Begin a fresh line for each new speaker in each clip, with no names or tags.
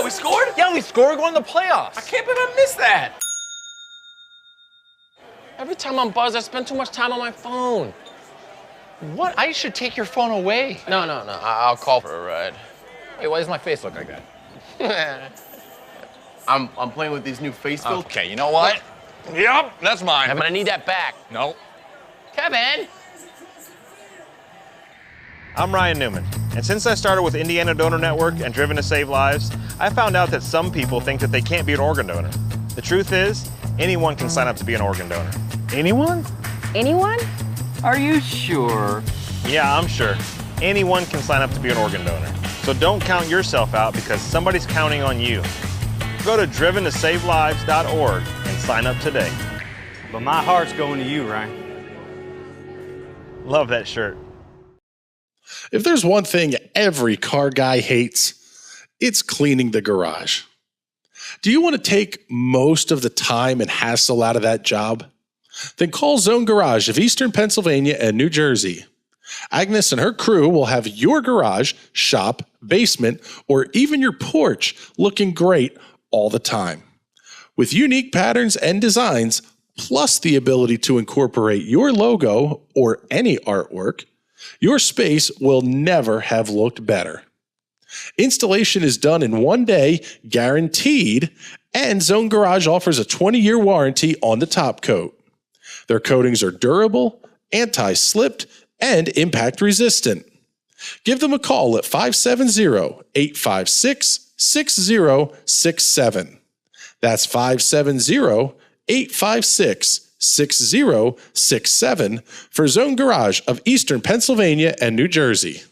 we scored?
Yeah, we scored. We're going to the playoffs.
I can't believe I missed that.
Every time I'm buzzed, I spend too much time on my phone.
What? I should take your phone away.
No. I'll call for a ride. Hey, why does my face look like that?
I'm playing with these new face filters.
Okay, you know what? Yep, that's mine.
I'm gonna need that back.
No.
Kevin!
I'm Ryan Newman, and since I started with Indiana Donor Network and Driven to Save Lives, I found out that some people think that they can't be an organ donor. The truth is, anyone can sign up to be an organ donor.
Anyone?
Anyone?
Are you sure?
Yeah, I'm sure. Anyone can sign up to be an organ donor. So don't count yourself out because somebody's counting on you. Go to driventosavelives.org and sign up today.
But my heart's going to you, Ryan.
Love that shirt.
If there's one thing every car guy hates, it's cleaning the garage. Do you want to take most of the time and hassle out of that job? Then call Zone Garage of Eastern Pennsylvania and New Jersey. Agnes and her crew will have your garage, shop, basement, or even your porch looking great all the time. With unique patterns and designs, plus the ability to incorporate your logo or any artwork, your space will never have looked better. Installation is done in 1 day, guaranteed, and Zone Garage offers a 20-year warranty on the top coat. Their coatings are durable, anti-slipped, and impact resistant. Give them a call at 570-856-6067. That's 570-856-6067 for Zone Garage of Eastern Pennsylvania and New Jersey.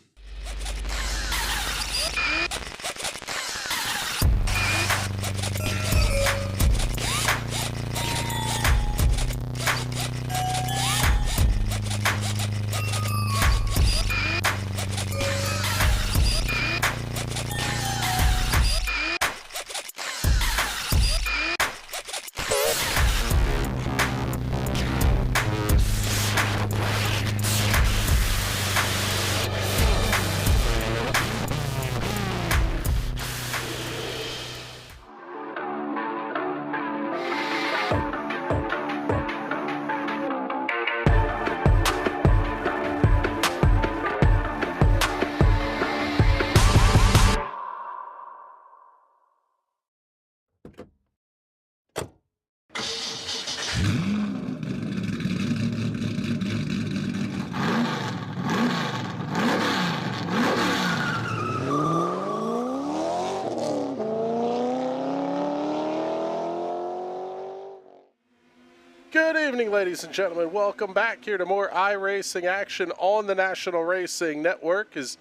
Good evening, ladies and gentlemen. Welcome back here to more iRacing action on the National Racing Network. As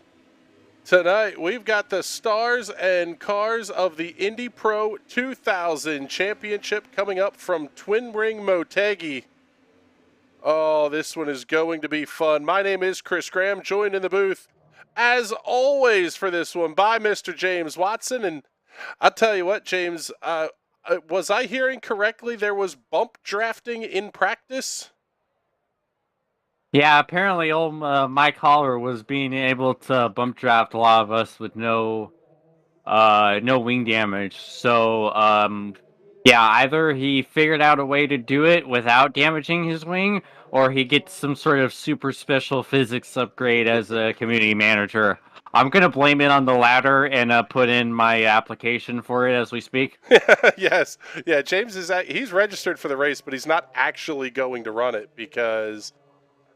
tonight, we've got the stars and cars of the Indy Pro 2000 Championship coming up from Twin Ring Motegi. Oh, this one is going to be fun. My name is Chris Graham, joined in the booth, as always, for this one by Mr. James Watson. And I'll tell you what, James, was I hearing correctly there was bump drafting in practice?
Yeah, apparently old Mike Holler was being able to bump draft a lot of us with no wing damage. So, yeah, either he figured out a way to do it without damaging his wing, or he gets some sort of super special physics upgrade as a community manager. I'm going to blame it on the latter and put in my application for it as we speak.
Yes. Yeah, James he's registered for the race, but he's not actually going to run it because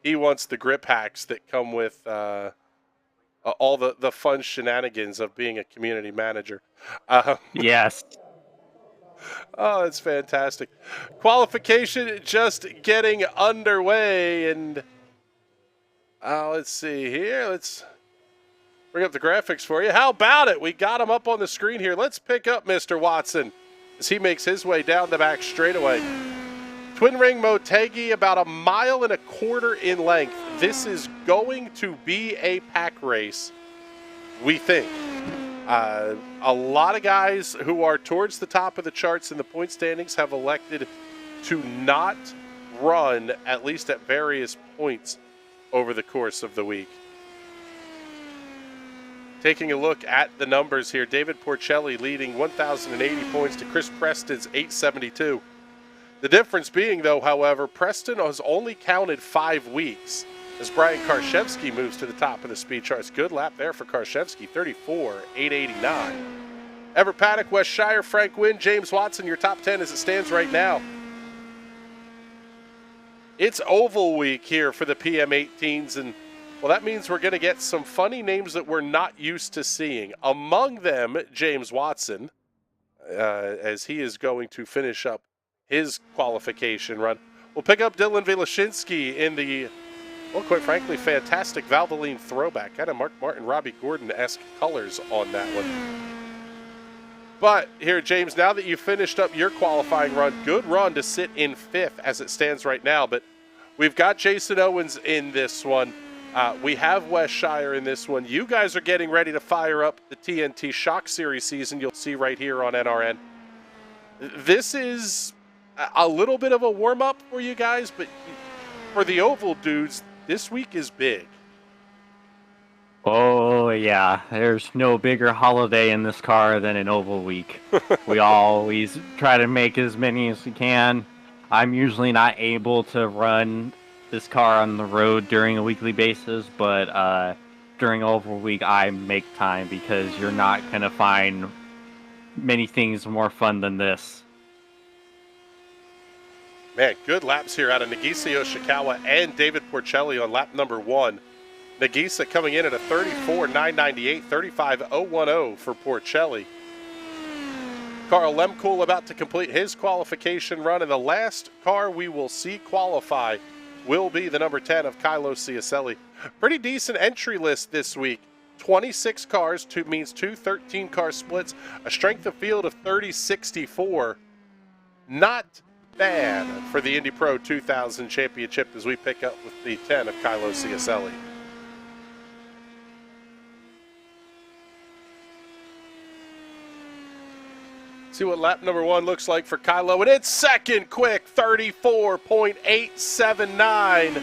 he wants the grip hacks that come with all the fun shenanigans of being a community manager.
Yes.
Oh, it's fantastic. Qualification just getting underway. And let's see here. Let's bring up the graphics for you. How about it? We got him up on the screen here. Let's pick up Mr. Watson as he makes his way down the back straightaway. Twin Ring Motegi, about 1.25 miles in length. This is going to be a pack race, we think. A lot of guys who are towards the top of the charts in the point standings have elected to not run, at least at various points over the course of the week.
Taking a look at the numbers here, David Porcelli leading 1,080 points to Chris Preston's 872. The difference being, though, however, Preston has only counted 5 weeks as Brian Karszewski moves to the top of the speed charts. Good lap there for Karszewski, 34,889. Everett Paddock, West Shire, Frank Wynn, James Watson, your top 10 as it stands right now. It's oval week here for the PM18s, and well, that means we're going to get some funny names that we're not used to seeing. Among them, James Watson, as he is going to finish up his qualification run. We'll pick up Dylan Vilashinsky in the, well, quite frankly, fantastic Valvoline throwback. Kind of Mark Martin, Robbie Gordon-esque colors on that one. But here, James, now that you've finished up your qualifying run, good run to sit in 5th as it stands right now. But we've got Jason Owens in this one. We have West Shire in this one. You guys are getting ready to fire up the TNT Shock Series season you'll see right here on NRN. This is a little bit of a warm-up for you guys, but for the Oval dudes, this week is big.
Oh, yeah. There's no bigger holiday in this car than an oval week. We always try to make as many as we can. I'm usually not able to run this car on the road during a weekly basis, but during oval week, I make time because you're not going to find many things more fun than this.
Man, good laps here out of Nagisa Yoshikawa and David Porcelli on lap number 1. Nagisa coming in at a 34.998, 35.010 for Porcelli. Carl Lemkool about to complete his qualification run, and the last car we will see qualify will be the number 10 of Kylo Ciacelli. Pretty decent entry list this week. 26 cars, means two 13-car splits, a strength of field of 30-64. Not bad for the Indy Pro 2000 championship as we pick up with the 10 of Kylo Ciacelli. See what lap number 1 looks like for Kylo, and it's second quick, 34.879.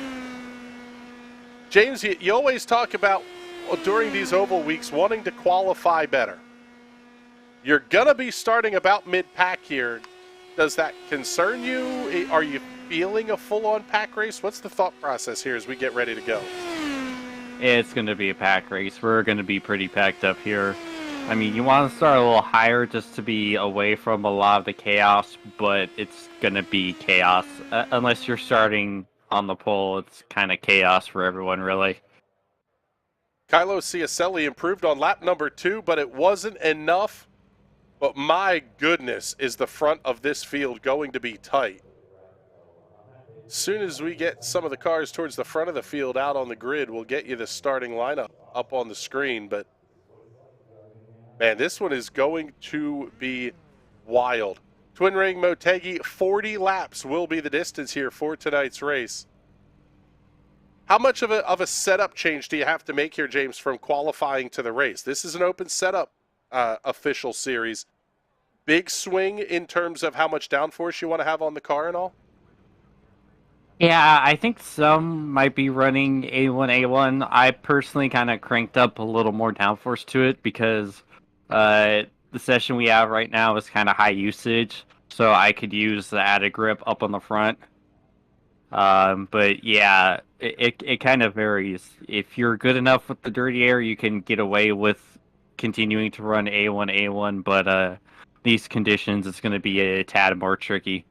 James, you always talk about, well, during these oval weeks, wanting to qualify better. You're going to be starting about mid-pack here. Does that concern you? Are you feeling a full-on pack race? What's the thought process here as we get ready to go?
It's going to be a pack race. We're going to be pretty packed up here. I mean, you want to start a little higher just to be away from a lot of the chaos, but it's going to be chaos. Unless you're starting on the pole, it's kind of chaos for everyone, really.
Kylo Ciacelli improved on lap number 2, but it wasn't enough. But my goodness, is the front of this field going to be tight. As soon as we get some of the cars towards the front of the field out on the grid, we'll get you the starting lineup up on the screen, but man, this one is going to be wild. Twin Ring Motegi, 40 laps will be the distance here for tonight's race. How much of a setup change do you have to make here, James, from qualifying to the race? This is an open setup official series. Big swing in terms of how much downforce you want to have on the car and all?
Yeah, I think some might be running A1. I personally kind of cranked up a little more downforce to it because the session we have right now is kind of high usage, so I could use the added grip up on the front. But yeah, it kind of varies. If you're good enough with the dirty air, you can get away with continuing to run A1, but these conditions, it's going to be a tad more tricky.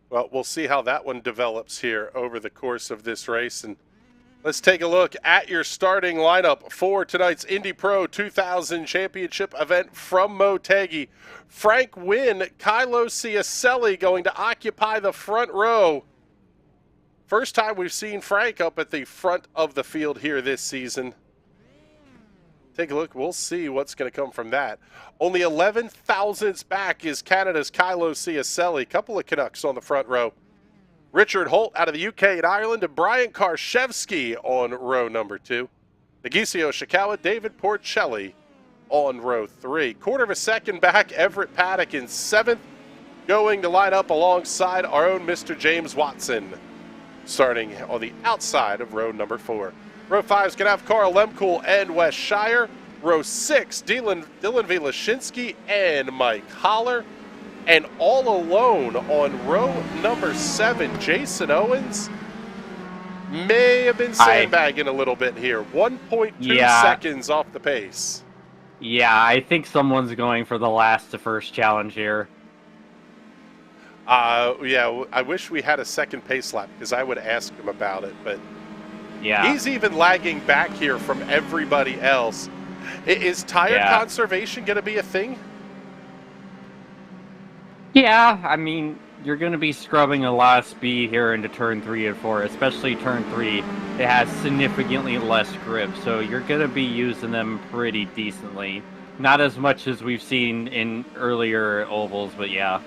Well, we'll see how that one develops here over the course of this race. And let's take a look at your starting lineup for tonight's Indy Pro 2000 Championship event from Motegi. Frank Wynn, Kylo Ciacelli going to occupy the front row. First time we've seen Frank up at the front of the field here this season. Take a look. We'll see what's going to come from that. Only 11 thousandths back is Canada's Kylo Ciacelli. Couple of Canucks on the front row. Richard Holt out of the UK and Ireland, and Brian Karszewski on row number 2. Nagisa Yoshikawa, David Porcelli on row 3. Quarter of a second back, Everett Paddock in 7th, going to line up alongside our own Mr. James Watson, starting on the outside of row number 4. Row 5 is going to have Carl Lemkool and Wes Shire. Row 6, Dylan Vilashinsky and Mike Holler. And all alone on row number 7, Jason Owens may have been sandbagging a little bit here. 1.2 seconds off the pace.
Yeah, I think someone's going for the last to first challenge here.
Yeah, I wish we had a second pace lap because I would ask him about it, but
yeah,
he's even lagging back here from everybody else. Is tire conservation going to be a thing?
Yeah, I mean, you're going to be scrubbing a lot of speed here into turn 3 and 4, especially turn 3. It has significantly less grip, so you're going to be using them pretty decently. Not as much as we've seen in earlier ovals, but yeah.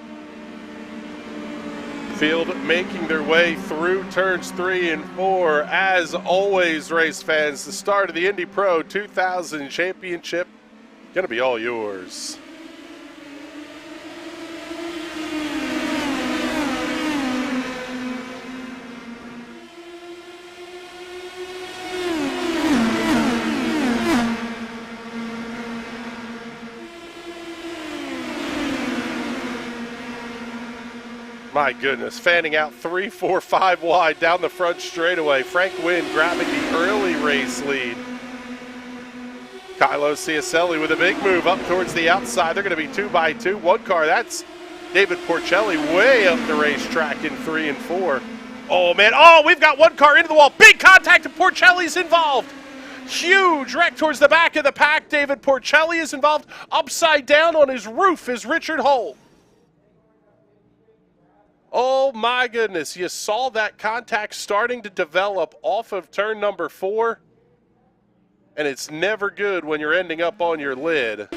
Field making their way through turns 3 and 4. As always, race fans, the start of the Indy Pro 2000 Championship going to be all yours. My goodness, fanning out 3, 4, 5 wide down the front straightaway. Frank Wynn grabbing the early race lead. Kylo Ciacelli with a big move up towards the outside. They're going to be 2 by 2. One car, that's David Porcelli way up the racetrack in 3 and 4. Oh, man. Oh, we've got one car into the wall. Big contact, and Porcelli's involved. Huge wreck towards the back of the pack. David Porcelli is involved. Upside down on his roof is Richard Holt. Oh my goodness, you saw that contact starting to develop off of turn number 4, and it's never good when you're ending up on your lid.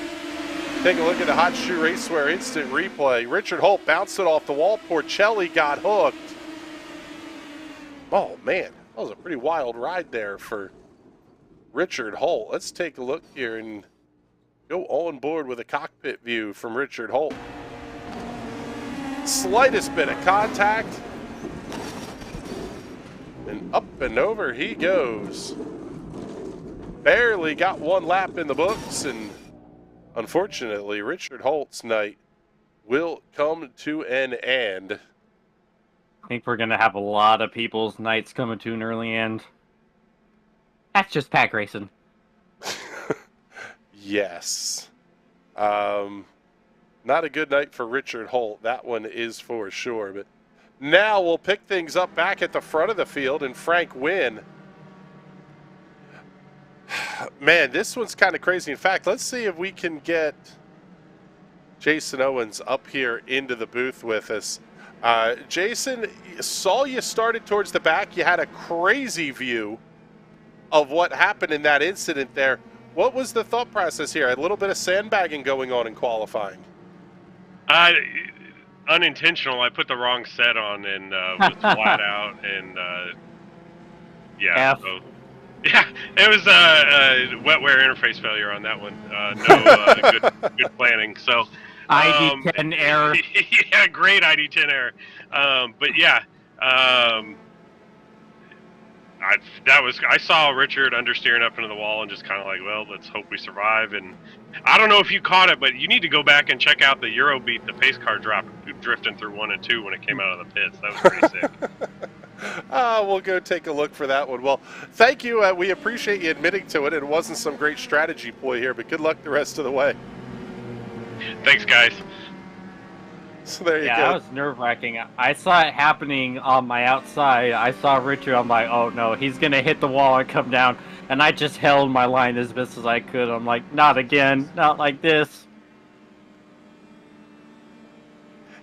Take a look at the Hot Shoe Racewear instant replay. Richard Holt bounced it off the wall. Porcelli got hooked. Oh man, that was a pretty wild ride there for Richard Holt. Let's take a look here and go on board with a cockpit view from Richard Holt. Slightest bit of contact, and up and over he goes. Barely got one lap in the books, and unfortunately Richard Holt's night will come to an end.
I think we're going to have a lot of people's nights coming to an early end. That's just pack racing.
Yes. Not a good night for Richard Holt. That one is for sure. But now we'll pick things up back at the front of the field, and Frank Wynn. Man, this one's kind of crazy. In fact, let's see if we can get Jason Owens up here into the booth with us. Jason, saw you started towards the back. You had a crazy view of what happened in that incident there. What was the thought process here? A little bit of sandbagging going on in qualifying.
Unintentional. I put the wrong set on and was flat out, and yeah. So, yeah, it was wetware interface failure on that one. No good planning. So
ID10 error.
Yeah, great ID10 error. But yeah, I saw Richard understeering up into the wall and just kind of like, well, let's hope we survive. And I don't know if you caught it, but you need to go back and check out the Eurobeat, the pace car drop drifting through 1 and 2 when it came out of the pits. That was pretty sick.
We'll go take a look for that one. Well, thank you. We appreciate you admitting to it. It wasn't some great strategy ploy here, but good luck the rest of the way.
Thanks, guys.
So there you go.
Yeah, that was nerve-wracking. I saw it happening on my outside. I saw Richard. I'm like, oh no, he's going to hit the wall and come down. And I just held my line as best as I could. I'm like, not again, not like this.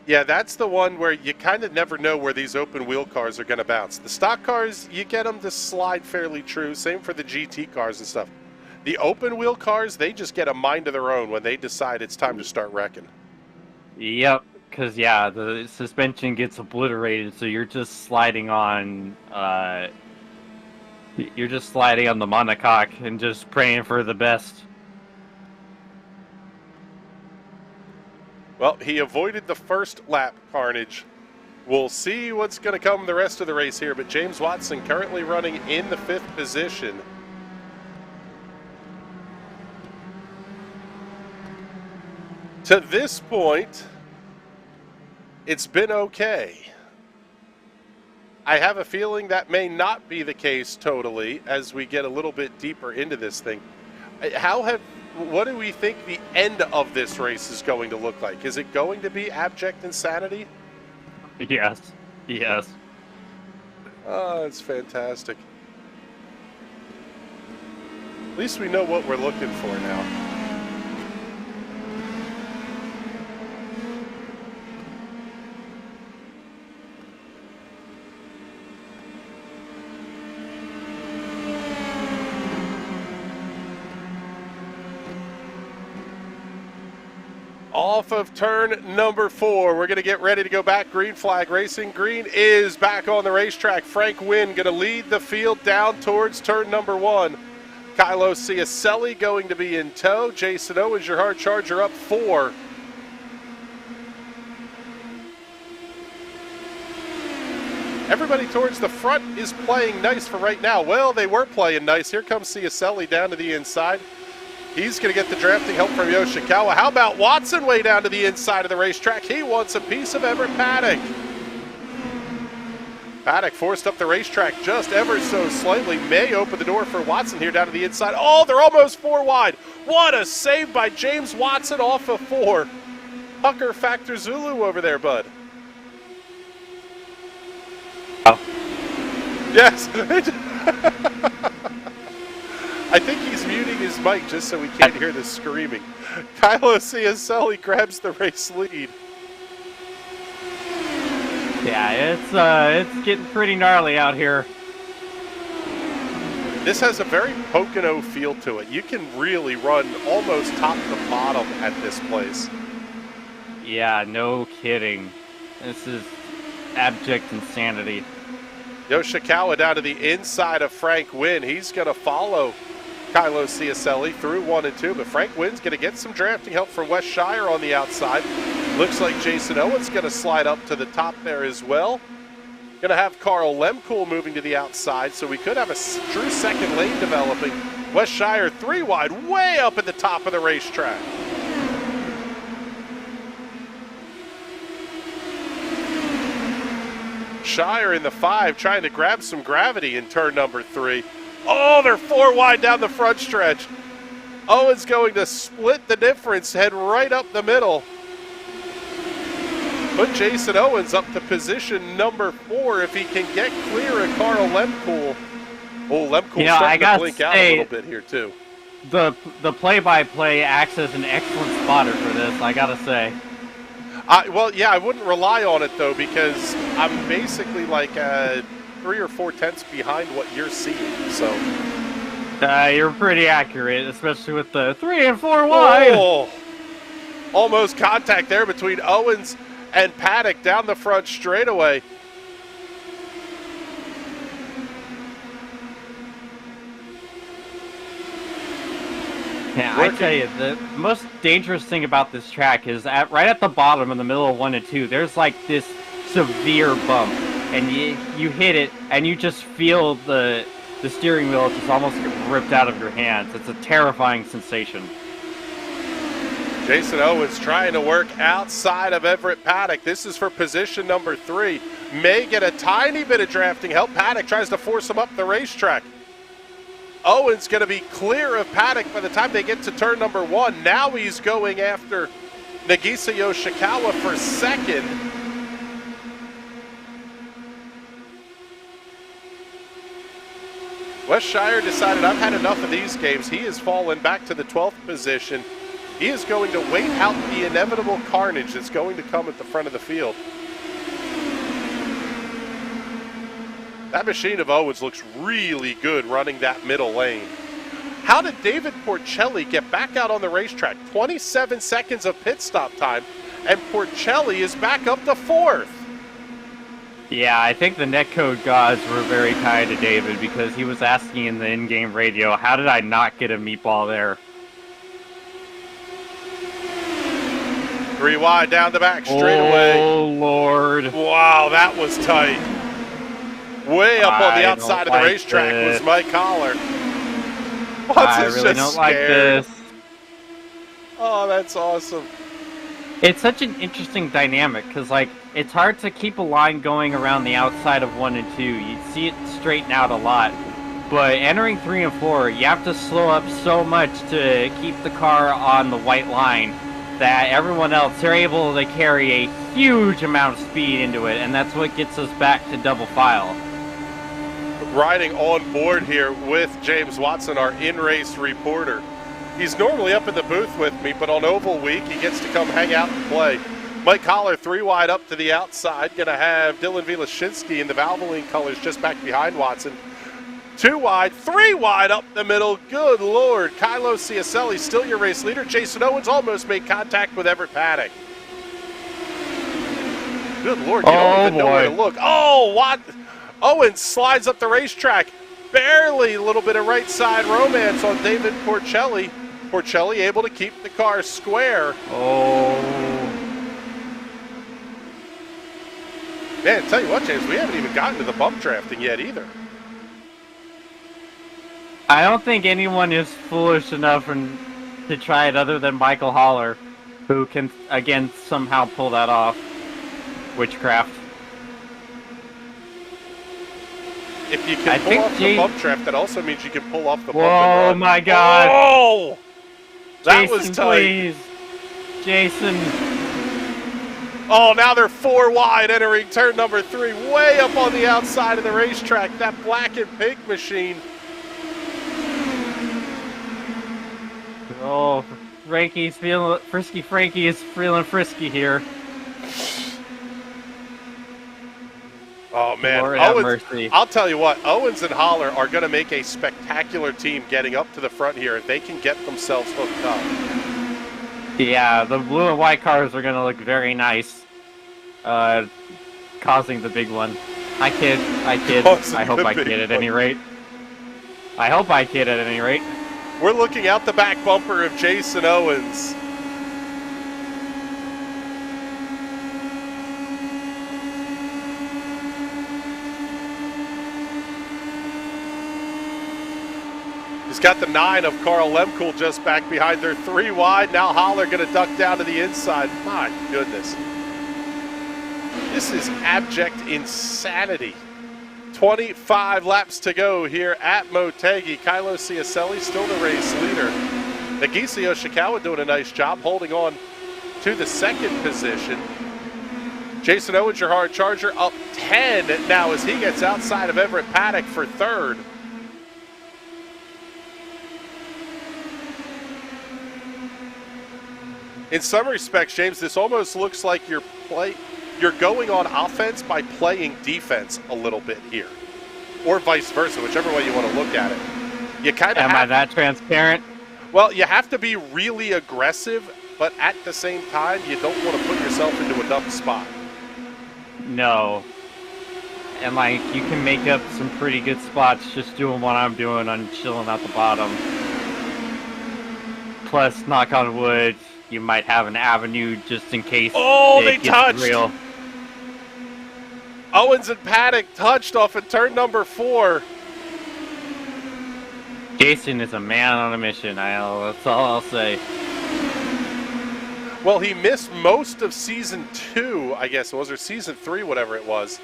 Yeah, that's the one where you kind of never know where these open wheel cars are going to bounce. The stock cars, you get them to slide fairly true. Same for the GT cars and stuff. The open wheel cars, they just get a mind of their own when they decide it's time to start wrecking.
Yep, because yeah, the suspension gets obliterated, so you're just sliding on. You're just sliding on the monocoque and just praying for the best.
Well, he avoided the first lap carnage. We'll see what's going to come the rest of the race here, but James Watson currently running in the 5th position. To this point, it's been okay. I have a feeling that may not be the case totally as we get a little bit deeper into this thing. What do we think the end of this race is going to look like? Is it going to be abject insanity?
Yes. Yes.
Oh, that's fantastic. At least we know what we're looking for now. Off of turn number 4, we're going to get ready to go back. Green flag racing. Green is back on the racetrack. Frank Wynn going to lead the field down towards turn number 1. Kylo Ciacelli going to be in tow. Jason Owens, your hard charger, up 4. Everybody towards the front is playing nice for right now. Well, they were playing nice. Here comes Ciacelli down to the inside. He's going to get the drafting help from Yoshikawa. How about Watson way down to the inside of the racetrack? He wants a piece of Everett Paddock. Paddock forced up the racetrack just ever so slightly. May open the door for Watson here down to the inside. Oh, they're almost 4 wide. What a save by James Watson off of 4. Pucker Factor Zulu over there, bud.
Oh.
Yes. I think he's muting his mic just so we can't hear the screaming. Kylo Ciacelli grabs the race lead.
Yeah, it's getting pretty gnarly out here.
This has a very Pocono feel to it. You can really run almost top to bottom at this place.
Yeah, no kidding. This is abject insanity.
Yoshikawa down to the inside of Frank Wynn. He's going to follow Kylo Ciacelli through 1 and 2, but Frank Wynn's going to get some drafting help from Wes Shire on the outside. Looks like Jason Owens going to slide up to the top there as well. Going to have Carl Lemkool moving to the outside, so we could have a true second lane developing. Wes Shire 3 wide, way up at the top of the racetrack. Shire in the 5 trying to grab some gravity in turn number 3. Oh, they're 4 wide down the front stretch. Owens going to split the difference, head right up the middle. Put Jason Owens up to position number 4 if he can get clear of Carl Lemkool. Oh, Lemkool's starting to blink out a little bit here too.
The play-by-play acts as an excellent spotter for this, I gotta say.
Well, yeah, I wouldn't rely on it though because I'm basically like 3 or 4 tenths behind what you're seeing. So
you're pretty accurate, especially with the 3 and 4 wide.
Oh, almost contact there between Owens and Paddock down the front straightaway.
Yeah, I tell you, the most dangerous thing about this track is right at the bottom in the middle of 1 and 2, there's like this severe bump, and you hit it, and you just feel the steering wheel just almost get ripped out of your hands. It's a terrifying sensation.
Jason Owens trying to work outside of Everett Paddock. This is for position number 3. May get a tiny bit of drafting help. Paddock tries to force him up the racetrack. Owens going to be clear of Paddock by the time they get to turn number 1. Now he's going after Nagisa Yoshikawa for second. Wes Shire decided, I've had enough of these games. He has fallen back to the 12th position. He is going to wait out the inevitable carnage that's going to come at the front of the field. That machine of Owens looks really good running that middle lane. How did David Porcelli get back out on the racetrack? 27 seconds of pit stop time, and Porcelli is back up to 4th.
Yeah, I think the netcode gods were very kind to David because he was asking in the in-game radio, how did I not get a meatball there?
3 wide down the back straightaway.
Oh, Lord.
Wow, that was tight. Way up on the outside of the racetrack was Mike Collar.
I really don't like this.
Oh, that's awesome.
It's such an interesting dynamic because, like, it's hard to keep a line going around the outside of 1 and 2. You see it straighten out a lot. But entering 3 and 4, you have to slow up so much to keep the car on the white line that everyone else, they're able to carry a huge amount of speed into it, and that's what gets us back to double file.
Riding on board here with James Watson, our in-race reporter. He's normally up in the booth with me, but on Oval Week, he gets to come hang out and play. Mike Collar 3 wide up to the outside. Going to have Dylan Vilashinsky in the Valvoline colors just back behind Watson. 2 wide, 3 wide up the middle. Good Lord. Kylo Ciacelli still your race leader. Jason Owens almost made contact with Everett Paddock. Good Lord, you don't even know where to look. Oh, what? Owens slides up the racetrack. Barely a little bit of right side romance on David Porcelli. Porcelli able to keep the car square.
Oh.
Man, tell you what, James, we haven't even gotten to the bump drafting yet either.
I don't think anyone is foolish enough to try it other than Michael Haller, who can, again, somehow pull that off. Witchcraft.
If you can pull off the bump draft, that also means you can pull off the bump and
run. Oh my God!
Oh! That
Jason,
was tight.
Please. Jason.
Oh, now they're 4 wide entering turn number 3, way up on the outside of the racetrack. That black and pink machine.
Oh, Frankie's feeling frisky. Frankie is feeling frisky here.
Oh, man.
Lord have
Owens,
mercy.
I'll tell you what, Owens and Holler are going to make a spectacular team getting up to the front here if they can get themselves hooked up.
Yeah, the blue and white cars are going to look very nice, causing the big one. I kid.
Causing
I hope
the
I
big
kid at
one.
any rate. I hope I kid at any rate.
We're looking out the back bumper of Jason Owens. He's got the 9 of Carl Lemkool just back behind. They're 3 wide. Now Holler going to duck down to the inside. My goodness. This is abject insanity. 25 laps to go here at Motegi. Kylo Ciacelli still the race leader. Nagisa Yoshikawa doing a nice job holding on to the 2nd position. Jason Owens, your hard charger, up 10 now as he gets outside of Everett Paddock for 3rd. In some respects, James, this almost looks like you're going on offense by playing defense a little bit here, or vice versa, whichever way you want to look at it. You kind of
Am I that transparent?
Well, you have to be really aggressive, but at the same time, you don't want to put yourself into a dumb spot.
No. And like, you can make up some pretty good spots just doing what I'm doing on chilling at the bottom. Plus, knock on wood, you might have an avenue just in case
they
gets
touched.
real.
Owens and Paddock touched off at turn number 4.
Jason is a man on a mission. That's all I'll say.
Well, he missed most of season 2, I guess it was, or season 3, whatever it was.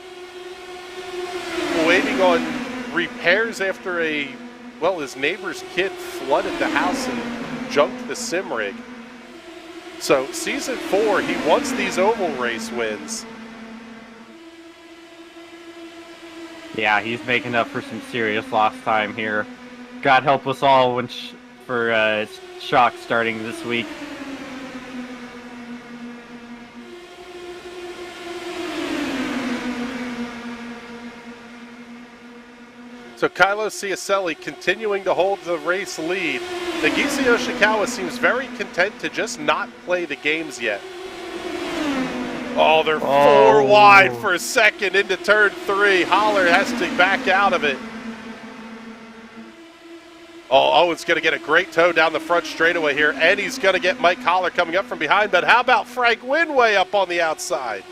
Waiting on repairs after his neighbor's kid flooded the house and junked the sim rig. So season 4, he wants these oval race wins.
Yeah, he's making up for some serious lost time here. God help us all for Shock starting this week.
So Kylo Ciacelli continuing to hold the race lead. Nagisa Yoshikawa seems very content to just not play the games yet. Oh, they're 4 wide for a second into turn 3. Holler has to back out of it. Oh, Owen's going to get a great toe down the front straightaway here, and he's going to get Mike Holler coming up from behind. But how about Frank Winway up on the outside?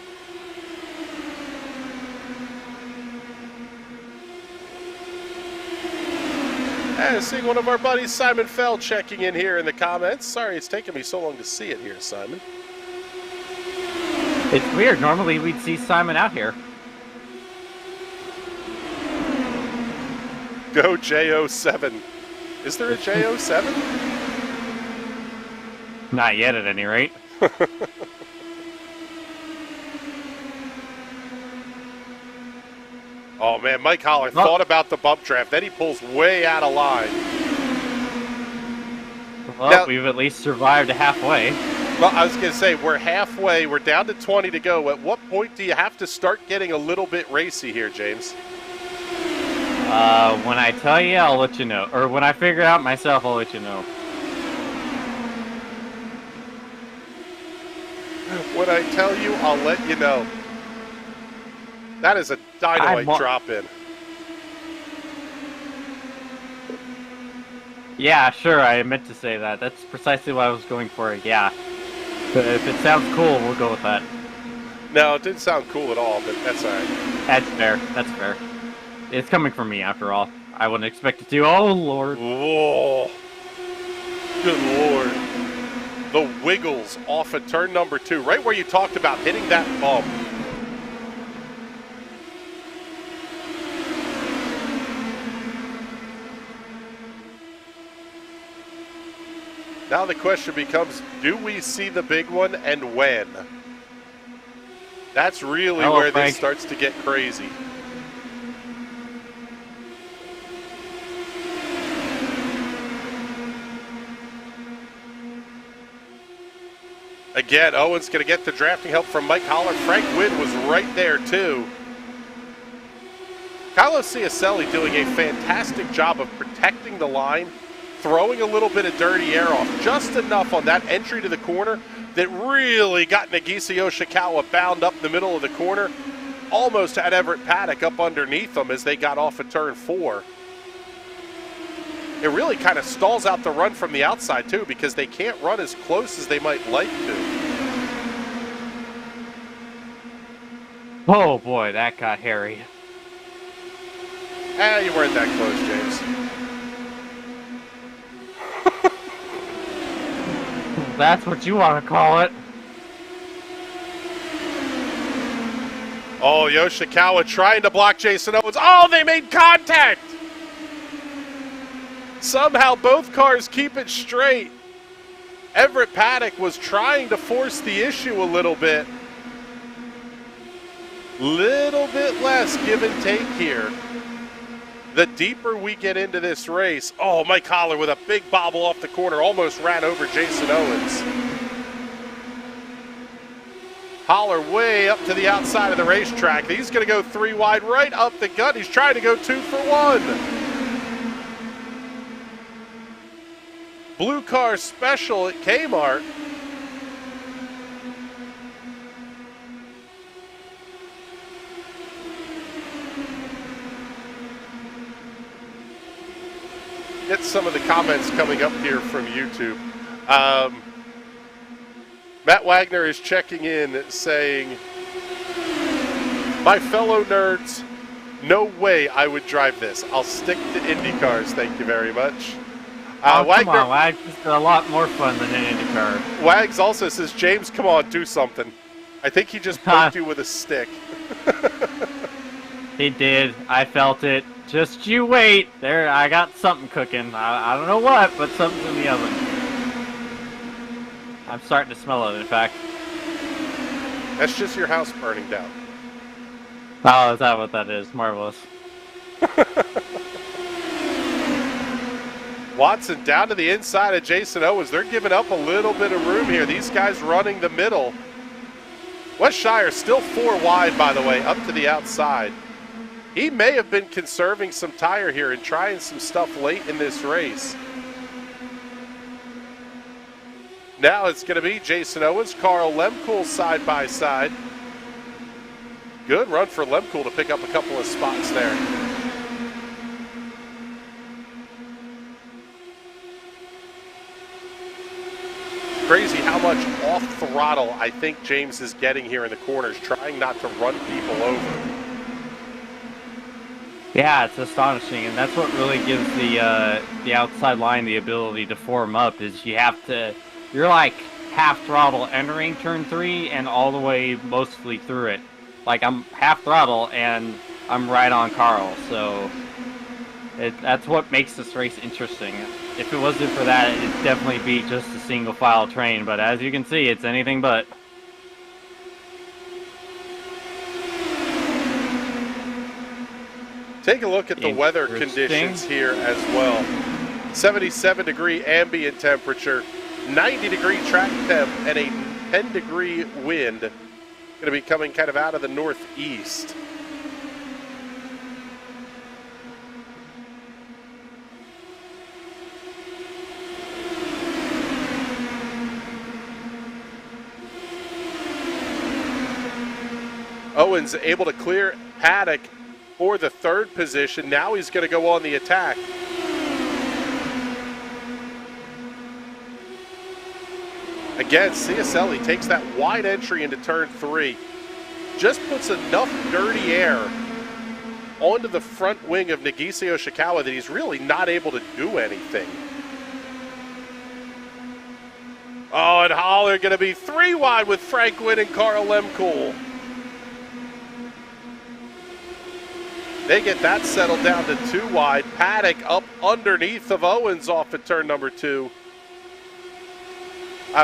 And seeing one of our buddies, Simon Fell, checking in here in the comments. Sorry it's taken me so long to see it here, Simon.
It's weird. Normally we'd see Simon out here.
Go J07. Is there a J07?
Not yet, at any rate.
Oh man, Mike Holler thought about the bump draft. Then he pulls way out of line.
Well,
Now-
we've at least survived halfway.
Well, I was going to say, we're halfway. We're down to 20 to go. At what point do you have to start getting a little bit racy here, James?
When I tell you, I'll let you know. Or when I figure it out myself, I'll let you know.
When I tell you, I'll let you know. That is a dynamite drop-in.
Yeah, sure, I meant to say that. That's precisely what I was going for, yeah. But if it sounds cool, we'll go with that.
No, it didn't sound cool at all, but that's all right.
That's fair, that's fair. It's coming from me, after all. I wouldn't expect it to. Oh, Lord.
Whoa. Good Lord. The wiggles off of turn number 2, right where you talked about hitting that bump. Now the question becomes, do we see the big one and when? That's really where
Frank.
this starts to get crazy. Again, Owen's going to get the drafting help from Mike Holler. Frank Wynn was right there too. Carlos Ciacelli doing a fantastic job of protecting the line, throwing a little bit of dirty air off, just enough on that entry to the corner that really got Nagisa Yoshikawa bound up the middle of the corner. Almost had Everett Paddock up underneath them as they got off of turn 4. It really kind of stalls out the run from the outside too, because they can't run as close as they might like to.
Oh, boy, that got hairy.
You weren't that close, James.
That's what you want to call it.
Oh, Yoshikawa trying to block Jason Owens. Oh, they made contact! Somehow both cars keep it straight. Everett Paddock was trying to force the issue a little bit. Little bit less give and take here. The deeper we get into this race, oh, Mike Holler with a big bobble off the corner, almost ran over Jason Owens. Holler way up to the outside of the racetrack. He's going to go 3 wide right up the gut. He's trying to go 2 for 1. Blue car special at Kmart. Get some of the comments coming up here from YouTube. Matt Wagner is checking in saying, my fellow nerds, no way I would drive this. I'll stick to Indy cars, thank you very much.
Wagner, come on, Wags. It's a lot more fun than an Indy car.
Wags also says, James, come on, do something. I think he just poked you with a stick.
He did. I felt it. Just you wait. There, I got something cooking. I don't know what, but something's in the oven. I'm starting to smell it, in fact.
That's just your house burning down.
Oh, is that what that is? Marvelous.
Watson down to the inside of Jason Owens. They're giving up a little bit of room here. These guys running the middle. Wes Shire still 4 wide, by the way, up to the outside. He may have been conserving some tire here and trying some stuff late in this race. Now it's going to be Jason Owens, Carl Lemkool side by side. Good run for Lemkool to pick up a couple of spots there. Crazy how much off throttle I think James is getting here in the corners, trying not to run people over.
Yeah, it's astonishing, and that's what really gives the outside line the ability to form up. Is you have to, you're like half throttle entering turn 3 and all the way mostly through it. Like, I'm half throttle and I'm right on Carl, so that's what makes this race interesting. If it wasn't for that, it'd definitely be just a single file train, but as you can see, it's anything but.
Take a look at the weather conditions here as well. 77-degree ambient temperature, 90-degree track temp, and a 10-degree wind. Going to be coming kind of out of the northeast. Owens able to clear Paddock for the third position. Now he's going to go on the attack. Again, Ciacelli takes that wide entry into turn 3. Just puts enough dirty air onto the front wing of Nagisa Yoshikawa that he's really not able to do anything. Oh, and Haller going to be 3 wide with Frank Wynn and Carl Lemkool. They get that settled down to 2 wide. Paddock up underneath of Owens off at turn number 2.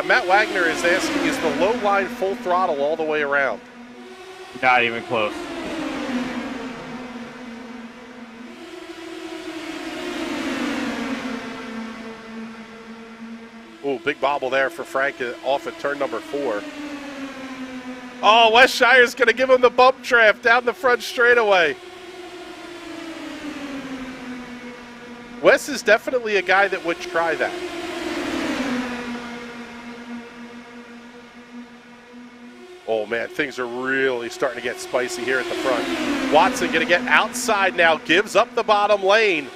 Matt Wagner is asking, is the low line full throttle all the way around?
Not even close.
Ooh, big bobble there for Frank off at turn number 4. Oh, Wes Shire's going to give him the bump draft down the front straightaway. Wes is definitely a guy that would try that. Oh man, things are really starting to get spicy here at the front. Watson going to get outside now, gives up the bottom lane.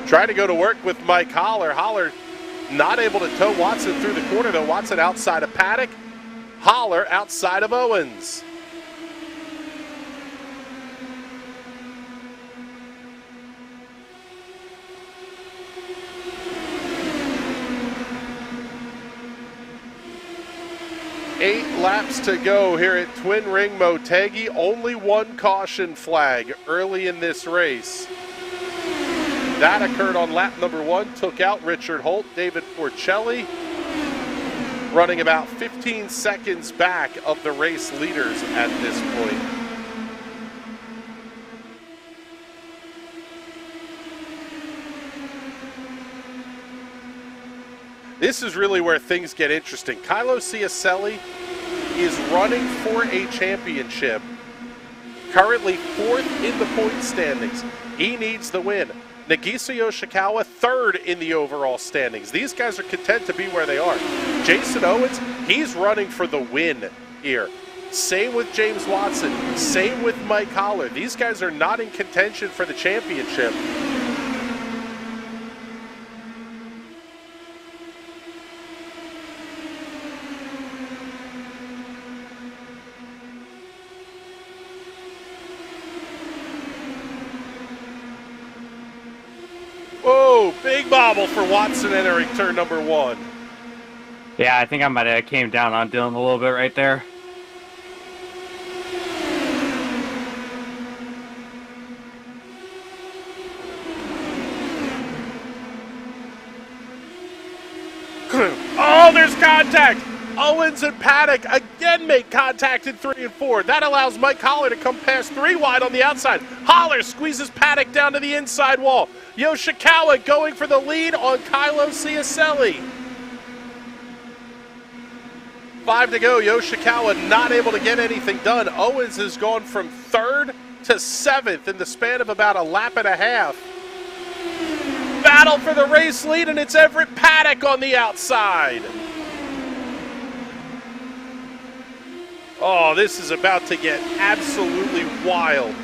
Trying to go to work with Mike Haller. Haller not able to tow Watson through the corner though. Watson outside of Paddock. Haller outside of Owens. Eight laps to go here at Twin Ring Motegi. Only one caution flag early in this race. That occurred on lap number 1. Took out Richard Holt, David Porcelli, running about 15 seconds back of the race leaders at this point. This is really where things get interesting. Kylo Ciacelli is running for a championship. Currently 4th in the point standings. He needs the win. Nagisa Yoshikawa 3rd in the overall standings. These guys are content to be where they are. Jason Owens, he's running for the win here. Same with James Watson. Same with Mike Haller. These guys are not in contention for the championship. Whoa, big bobble for Watson entering turn number 1.
Yeah, I think I might have came down on Dylan a little bit right there.
Oh, there's contact! Owens and Paddock again make contact in 3 and 4. That allows Mike Haller to come past 3 wide on the outside. Haller squeezes Paddock down to the inside wall. Yoshikawa going for the lead on Kylo Ciacelli. 5 to go. Yoshikawa not able to get anything done. Owens has gone from 3rd to 7th in the span of about a lap and a half. Battle for the race lead, and it's Everett Paddock on the outside. Oh, this is about to get absolutely wild.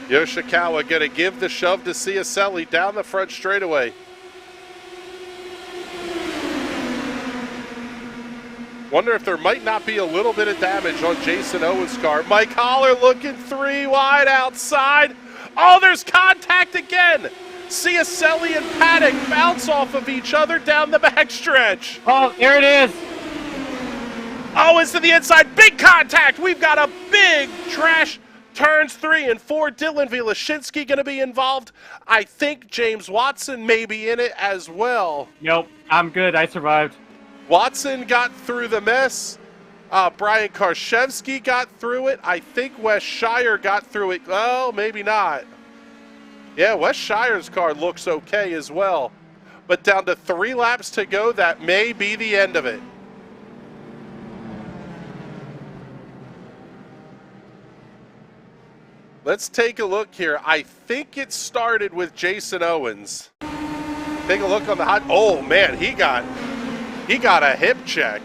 Yoshikawa going to give the shove to Ciacelli down the front straightaway. Wonder if there might not be a little bit of damage on Jason Owens' car. Mike Haller looking 3 wide outside. Oh, there's contact again. Ciacelli and Paddock bounce off of each other down the backstretch.
Oh, there it is.
Owens to the inside, big contact. We've got a big trash. Turns 3 and 4. Dylan Vilashinsky going to be involved. I think James Watson may be in it as well.
Nope, I'm good. I survived.
Watson got through the mess. Brian Karszewski got through it. I think Wes Shire got through it. Oh, maybe not. Yeah, Wes Shire's car looks okay as well. But down to 3 laps to go, that may be the end of it. Let's take a look here. I think it started with Jason Owens. Take a look on the hot. Oh man, he got a hip check.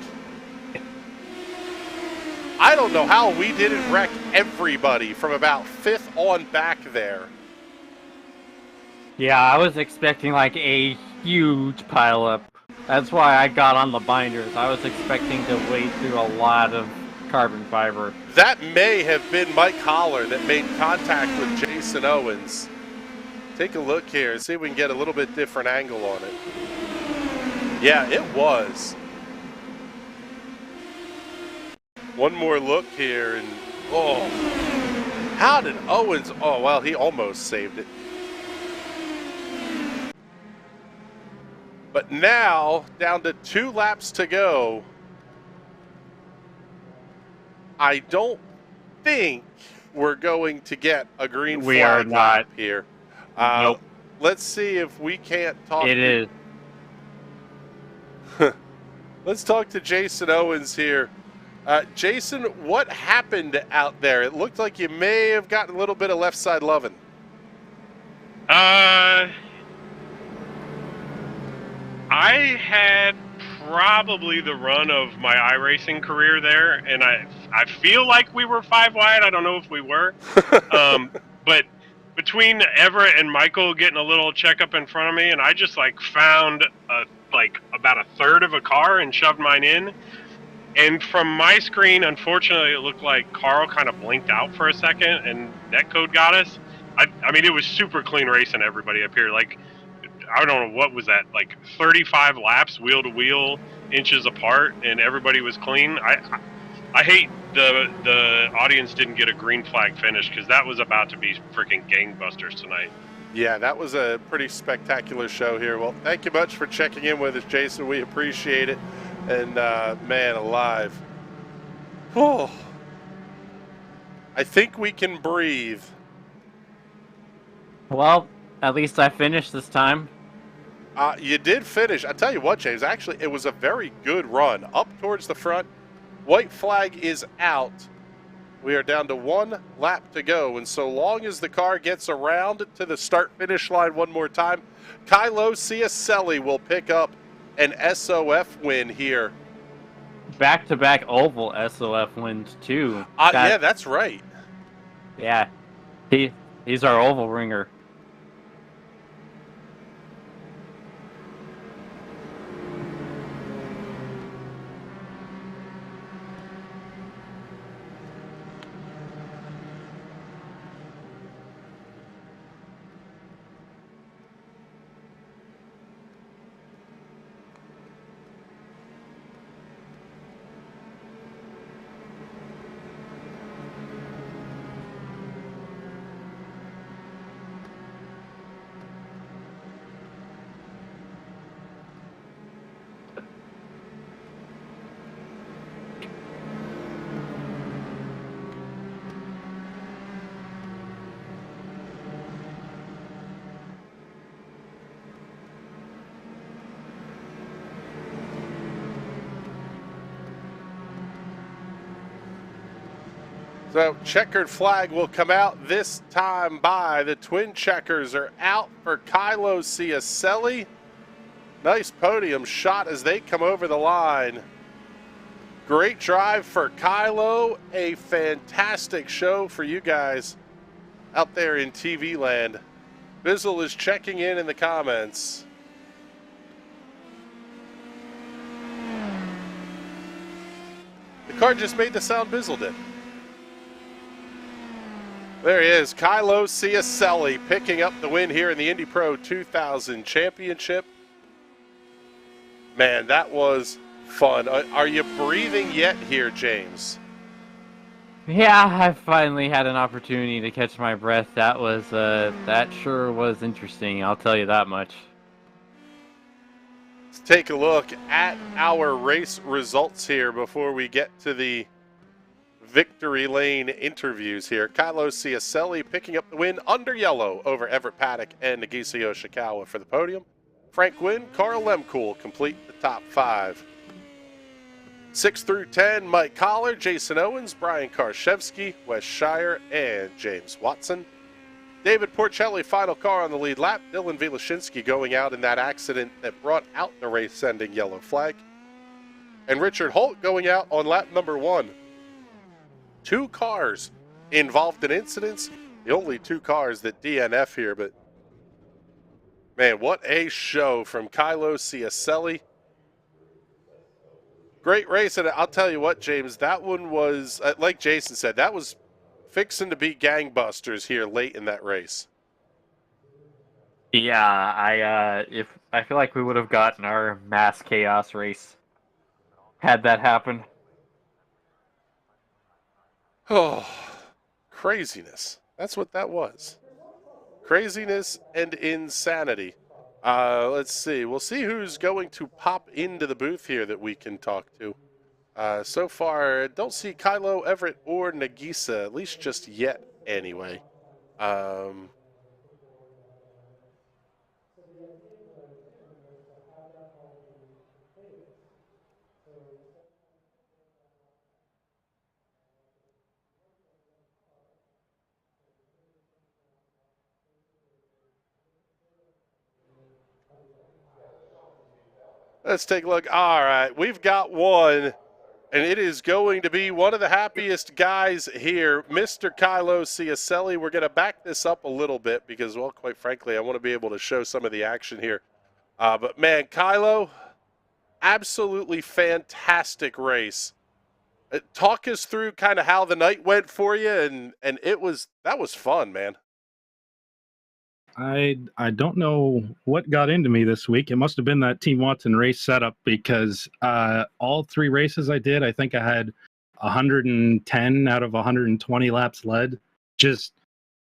I don't know how we didn't wreck everybody from about 5th on back there.
Yeah, I was expecting like a huge pileup. That's why I got on the binders. I was expecting to wade through a lot of carbon fiber.
That may have been Mike Holler that made contact with Jason Owens. Take a look here, see if we can get a little bit different angle on it. Yeah, it was. One more look here, and oh, how did Owens? Oh, well, he almost saved it. But now, down to 2 laps to go. I don't think we're going to get a green flag.
We are not
here.
Nope.
Let's see if we can't talk.
It is.
Let's talk to Jason Owens here. Jason, what happened out there? It looked like you may have gotten a little bit of left side loving.
I had probably the run of my iRacing career there, and I feel like we were 5 wide. I don't know if we were. But between Everett and Michael getting a little checkup in front of me, and I just like found about a third of a car and shoved mine in. And from my screen, unfortunately, it looked like Carl kind of blinked out for a second, and netcode got us. I mean, it was super clean racing everybody up here. Like, I don't know, what was that, like 35 laps wheel to wheel, inches apart, and everybody was clean. I hate the audience didn't get a green flag finish, because that was about to be freaking gangbusters tonight.
Yeah, that was a pretty spectacular show here. Well, thank you much for checking in with us, Jason. We appreciate it. And man alive. Oh, I think we can breathe.
Well, at least I finished this time.
You did finish. I tell you what, James, actually, it was a very good run. Up towards the front. White flag is out. We are down to 1 lap to go. And so long as the car gets around to the start-finish line one more time, Kylo Ciacelli will pick up an SOF win here.
Back-to-back oval SOF wins, too.
Yeah, that's right.
Yeah, he's our oval ringer.
So checkered flag will come out this time by. The twin checkers are out for Kylo Ciacelli. Nice podium shot as they come over the line. Great drive for Kylo. A fantastic show for you guys out there in TV land. Bizzle is checking in the comments. The car just made the sound Bizzle did. There he is, Kylo Ciacelli picking up the win here in the Indy Pro 2000 Championship. Man, that was fun. Are you breathing yet here, James?
Yeah, I finally had an opportunity to catch my breath. That sure was interesting, I'll tell you that much.
Let's take a look at our race results here before we get to the victory lane interviews here. Kylo Ciacelli picking up the win under yellow over Everett Paddock and Nagisa Yoshikawa for the podium. Frank Gwynn, Carl Lemkool complete the top 5. 6 through 10, Mike Collar, Jason Owens, Brian Karszewski, Wes Shire, and James Watson. David Porcelli, final car on the lead lap. Dylan Vilashinsky going out in that accident that brought out the race-ending yellow flag. And Richard Holt going out on lap number 1. 2 cars involved in incidents. The only 2 cars that DNF here, but man, what a show from Kylo Ciacelli. Great race, and I'll tell you what, James, that one was, like Jason said, that was fixing to be gangbusters here late in that race.
Yeah, I feel like we would have gotten our mass chaos race had that happen.
Oh, craziness. That's what that was. Craziness and insanity. Let's see. We'll see who's going to pop into the booth here that we can talk to. So far, don't see Kylo, Everett, or Nagisa, at least just yet, anyway. Let's take a look. All right, we've got one, and it is going to be one of the happiest guys here, Mr. Kylo Ciacelli. We're going to back this up a little bit because, well, quite frankly, I want to be able to show some of the action here. But, man, Kylo, absolutely fantastic race. Talk us through kind of how the night went for you, and that was fun, man.
I don't know what got into me this week. It must have been that Team Watson race setup because all 3 races I did, I think I had 110 out of 120 laps led. Just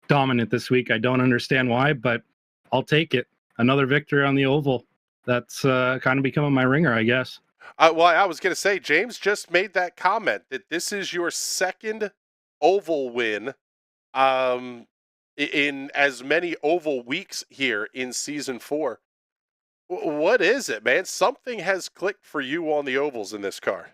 dominant this week. I don't understand why, but I'll take it. Another victory on the oval. That's kind of becoming my ringer, I guess.
Well, I was going to say, James just made that comment that this is your second oval win. In as many oval weeks here in season 4. What is it, man? Something has clicked for you on the ovals in this car.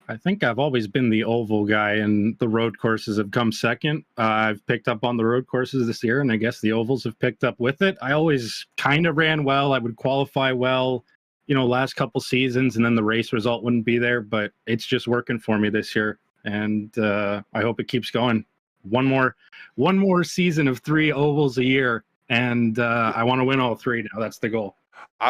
I think I've always been the oval guy, and the road courses have come second. I've picked up on the road courses this year, and I guess the ovals have picked up with it. I always kind of ran well. I would qualify well, last couple seasons, and then the race result wouldn't be there, but it's just working for me this year, and I hope it keeps going. One more season of 3 ovals a year, and I want to win all 3 now. That's the goal.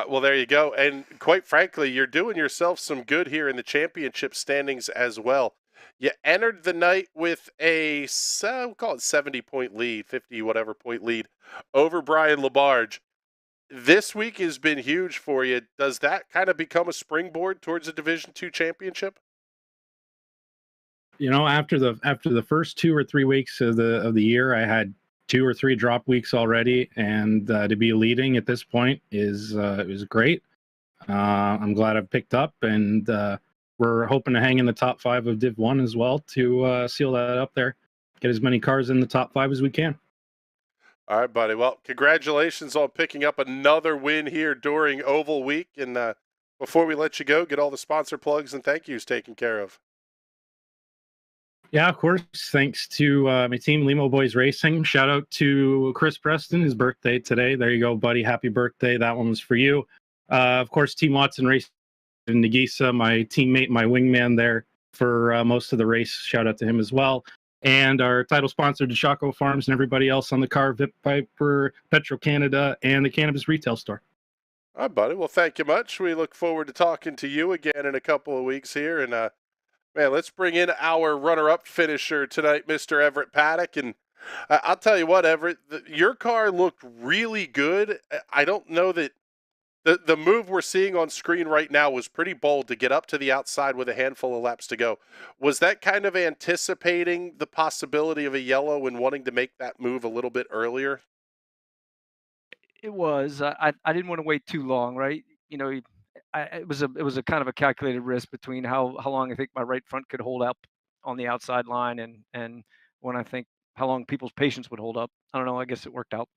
Well, there you go. And quite frankly, you're doing yourself some good here in the championship standings as well. You entered the night with a, we'll call it 70-point lead, 50 whatever point lead over Brian Labarge. This week has been huge for you. Does that kind of become a springboard towards a Division II championship?
After the first 2 or 3 weeks of the year, I had 2 or 3 drop weeks already, and to be leading at this point is great. I'm glad I've picked up, and we're hoping to hang in the top 5 of Div 1 as well to seal that up there. Get as many cars in the top 5 as we can.
All right, buddy. Well, congratulations on picking up another win here during Oval Week. And before we let you go, get all the sponsor plugs and thank yous taken care of.
Yeah, of course. Thanks to my team, Limo Boys Racing. Shout out to Chris Preston, his birthday today. There you go, buddy. Happy birthday. That one was for you. Of course, Team Watson Racing and Nagisa, my teammate, my wingman there for most of the race. Shout out to him as well. And our title sponsor, DeShaco Farms, and everybody else on the car, Vip Piper, Petro Canada, and the Cannabis Retail Store.
All right, buddy. Well, thank you much. We look forward to talking to you again in a couple of weeks here. And Man, let's bring in our runner-up finisher tonight, Mr. Everett Paddock. And I'll tell you what, Everett, your car looked really good. I don't know that the move we're seeing on screen right now was pretty bold to get up to the outside with a handful of laps to go. Was that kind of anticipating the possibility of a yellow and wanting to make that move a little bit earlier?
It was. I didn't want to wait too long, right? You know, it was a kind of a calculated risk between how long I think my right front could hold up on the outside line and when I think how long people's patience would hold up. I don't know. I guess it worked out.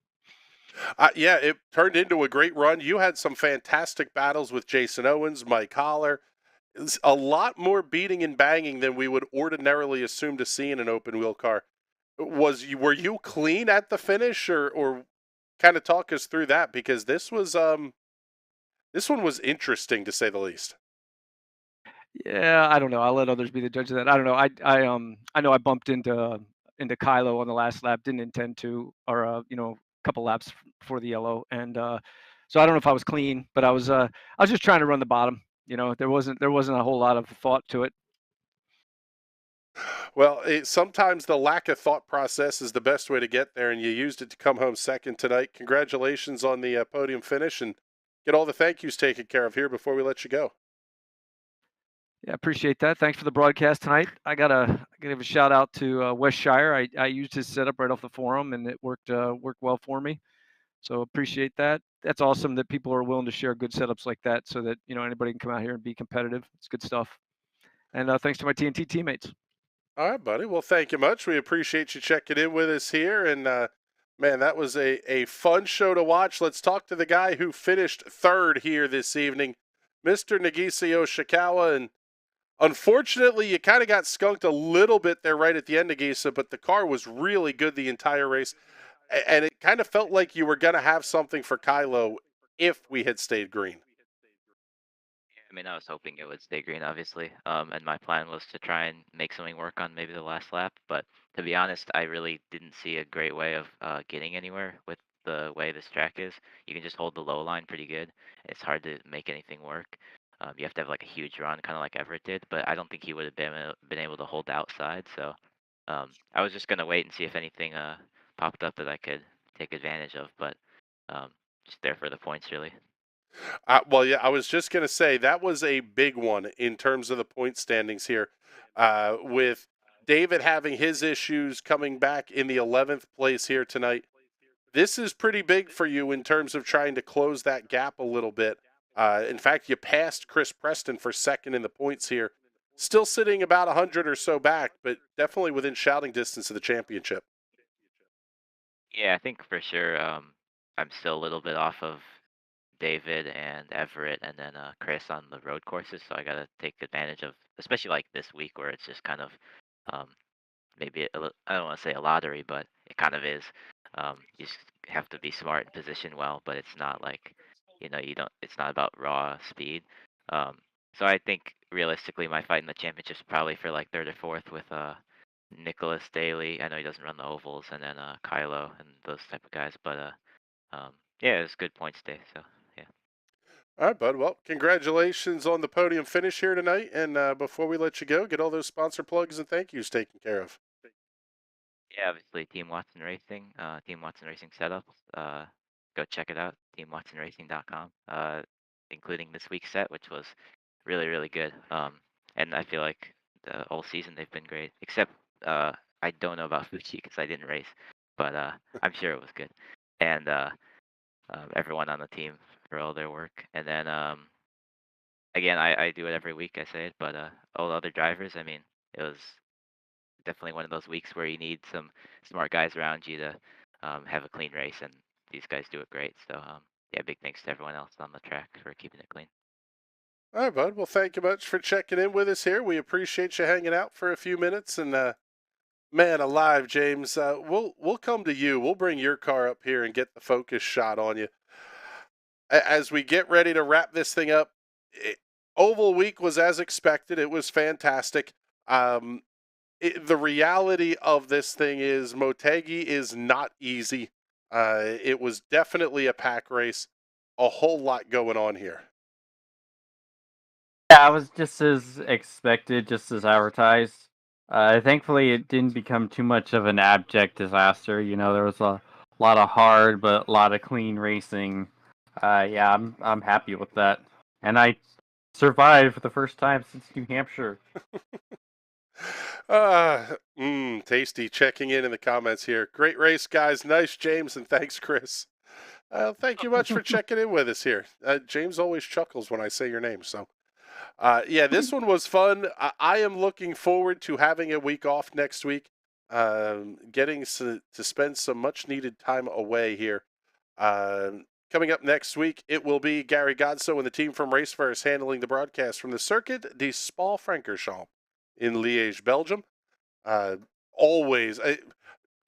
Yeah, it turned into a great run. You had some fantastic battles with Jason Owens, Mike Holler. It's a lot more beating and banging than we would ordinarily assume to see in an open wheel car. Were you clean at the finish, or kind of talk us through that, because this one was interesting to say the least.
Yeah, I don't know. I'll let others be the judge of that. I don't know. I know I bumped into Kylo on the last lap. Didn't intend to, or a couple laps before the yellow, and so I don't know if I was clean, but I was just trying to run the bottom. There wasn't a whole lot of thought to it.
Well, sometimes the lack of thought process is the best way to get there, and you used it to come home second tonight. Congratulations on the podium finish, and get all the thank yous taken care of here before we let you go.
Yeah, appreciate that. Thanks for the broadcast tonight. I gotta give a shout out to Wes Shire. I used his setup right off the forum, and it worked well for me. So appreciate that. That's awesome that people are willing to share good setups like that, so that anybody can come out here and be competitive. It's good stuff. And thanks to my TNT teammates.
All right, buddy. Well, thank you much. We appreciate you checking in with us here. And, man, that was a fun show to watch. Let's talk to the guy who finished third here this evening, Mr. Nagisa Yoshikawa. And unfortunately, you kind of got skunked a little bit there right at the end, Nagisa, but the car was really good the entire race. And it kind of felt like you were going to have something for Kylo if we had stayed green.
I mean, I was hoping it would stay green, obviously. And my plan was to try and make something work on maybe the last lap. But to be honest, I really didn't see a great way of getting anywhere with the way this track is. You can just hold the low line pretty good. It's hard to make anything work. You have to have like a huge run, kind of like Everett did. But I don't think he would have been able to hold the outside. So I was just gonna wait and see if anything popped up that I could take advantage of. But just there for the points, really.
Well, yeah, I was just going to say that was a big one in terms of the point standings here, with David having his issues coming back in the 11th place here tonight. This is pretty big for you in terms of trying to close that gap a little bit. In fact, you passed Chris Preston for second in the points here, still sitting about 100 or so back, but definitely within shouting distance of the championship.
Yeah, I think for sure. I'm still a little bit off of David and Everett, and then Chris on the road courses. So I got to take advantage of, especially like this week where it's just kind of um, maybe I don't want to say a lottery, but it kind of is. You just have to be smart and position well, but it's not like you don't. It's not about raw speed. Um, so I think realistically, my fight in the championship's probably for like third or fourth with Nicholas Daly. I know he doesn't run the ovals, and then Kylo and those type of guys, but yeah, it's good points day. So. Yeah.
All right, bud. Well, congratulations on the podium finish here tonight. And before we let you go, get all those sponsor plugs and thank yous taken care of.
Yeah, obviously Team Watson Racing, Team Watson Racing setups. Go check it out, teamwatsonracing.com, including this week's set, which was really, really good. And I feel like the whole season they've been great, except I don't know about Fuji because I didn't race, but I'm sure it was good. And everyone on the team for all their work. And then again, I do it every week. I say it, but all the other drivers. I mean, it was definitely one of those weeks where you need some smart guys around you to have a clean race, and these guys do it great. So yeah, big thanks to everyone else on the track for keeping it clean.
All right, bud. Well, thank you much for checking in with us here. We appreciate you hanging out for a few minutes. And man alive, James, we'll come to you. We'll bring your car up here and get the focus shot on you. As we get ready to wrap this thing up, Oval Week was as expected. It was fantastic. The reality of this thing is Motegi is not easy. It was definitely a pack race. A whole lot going on here.
Yeah, it was just as expected, just as advertised. Thankfully, it didn't become too much of an abject disaster. You know, there was a lot of hard, but a lot of clean racing. Yeah, I'm happy with that, and I survived for the first time since New Hampshire.
Tasty checking in the comments here. Great race, guys. Nice, James, and thanks, Chris. Thank you much for checking in with us here. James always chuckles when I say your name, so. Yeah, this one was fun. I am looking forward to having a week off next week, getting to spend some much-needed time away here. Coming up next week, it will be Gary Godso and the team from Raceverse handling the broadcast from the Circuit de Spa-Francorchamps in Liège, Belgium.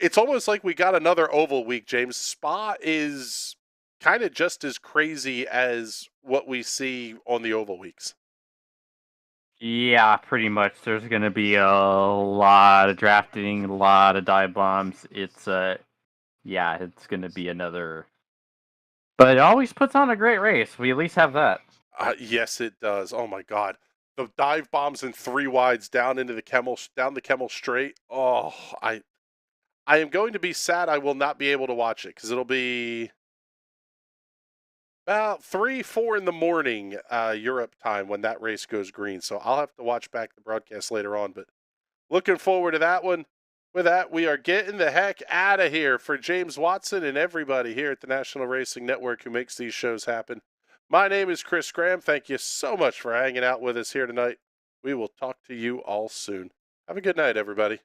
It's almost like we got another oval week, James. Spa is kind of just as crazy as what we see on the oval weeks.
Yeah, pretty much. There's going to be a lot of drafting, a lot of dive bombs. It's it's going to be another. But it always puts on a great race. We at least have that.
Yes, it does. Oh my God, the dive bombs in 3 wides down into the Kemmel straight. Oh, I am going to be sad. I will not be able to watch it because it'll be about 3, 4 in the morning Europe time when that race goes green. So I'll have to watch back the broadcast later on. But looking forward to that one. With that, we are getting the heck out of here. For James Watson and everybody here at the National Racing Network who makes these shows happen, my name is Chris Graham. Thank you so much for hanging out with us here tonight. We will talk to you all soon. Have a good night, everybody.